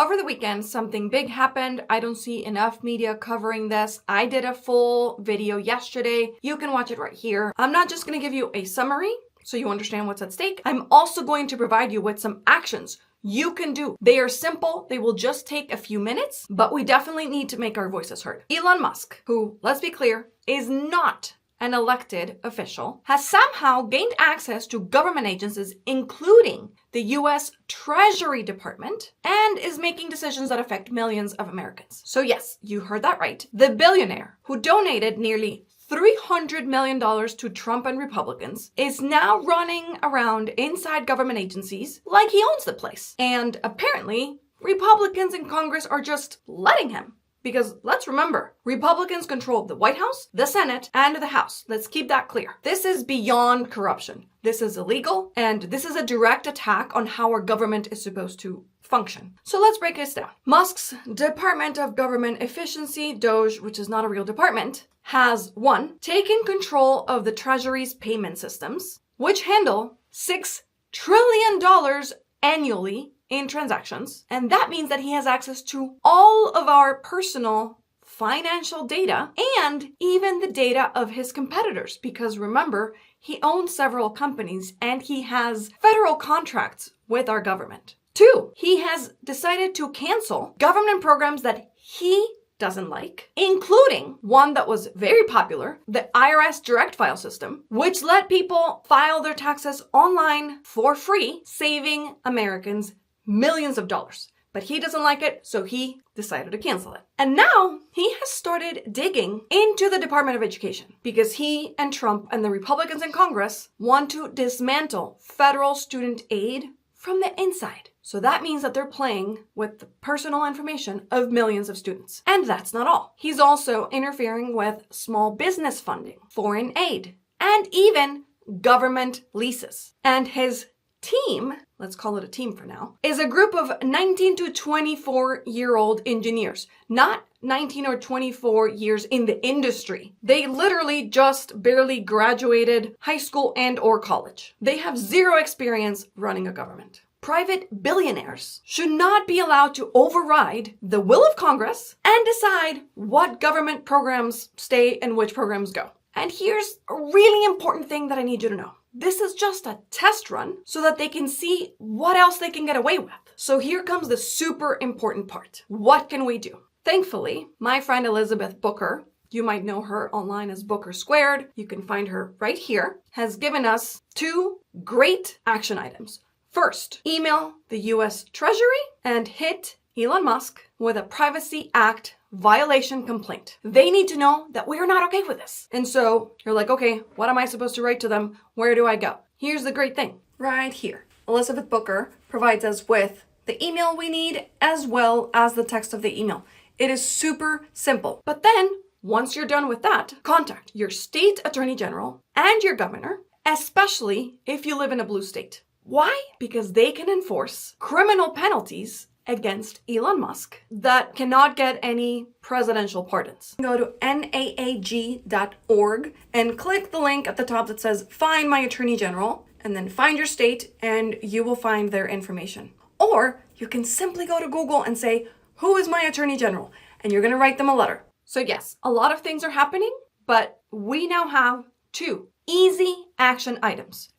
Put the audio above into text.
Over the weekend, something big happened. I don't see enough media covering this. I did a full video yesterday. You can watch it right here. I'm not just going to give you a summary so you understand what's at stake. I'm also going to provide you with some actions you can do. They are simple. They will just take a few minutes, but we definitely need to make our voices heard. Elon Musk, who, let's be clear, is not an elected official, has somehow gained access to government agencies, including the US Treasury Department, and is making decisions that affect millions of Americans. So yes, you heard that right. The billionaire who donated nearly $300 million to Trump and Republicans is now running around inside government agencies like he owns the place. And apparently, Republicans in Congress are just letting him. Because let's remember, Republicans control the White House, the Senate, and the House. Let's keep that clear. This is beyond corruption. This is illegal, and this is a direct attack on how our government is supposed to function. So let's break this down. Musk's Department of Government Efficiency, DOGE, which is not a real department, has 1. Taken control of the Treasury's payment systems, which handle $6 trillion annually in transactions. And that means that he has access to all of our personal financial data and even the data of his competitors. Because remember, he owns several companies and he has federal contracts with our government. 2, he has decided to cancel government programs that he doesn't like, including one that was very popular, the IRS direct file system, which let people file their taxes online for free, saving Americans millions of dollars. But he doesn't like it, so he decided to cancel it. And now he has started digging into the Department of Education because he and Trump and the Republicans in Congress want to dismantle federal student aid from the inside. So that means that they're playing with the personal information of millions of students. And that's not all. He's also interfering with small business funding, foreign aid, and even government leases. And his team, let's call it a team for now, is a group of 19 to 24-year-old engineers, not 19 or 24 years in the industry. They literally just barely graduated high school and or college. They have zero experience running a government. Private billionaires should not be allowed to override the will of Congress and decide what government programs stay and which programs go. And here's a really important thing that I need you to know. This is just a test run so that they can see what else they can get away with. So here comes the super important part. What can we do? Thankfully, my friend Elizabeth Booker, you might know her online as Booker Squared, you can find her right here, has given us 2 great action items. First, email the US Treasury and hit Elon Musk with a Privacy Act violation complaint. They need to know that we're not okay with this. And so you're like, okay, what am I supposed to write to them? Where do I go? Here's the great thing. Right here. Elizabeth Booker provides us with the email we need as well as the text of the email. It is super simple. But then, once you're done with that, contact your state attorney general and your governor, especially if you live in a blue state. Why? Because they can enforce criminal penalties against Elon Musk that cannot get any presidential pardons. Go to naag.org and click the link at the top that says Find My Attorney General, and then find your state and you will find their information. Or you can simply go to Google and say, who is my Attorney General? And you're going to write them a letter. So yes, a lot of things are happening, but we now have 2 easy action items.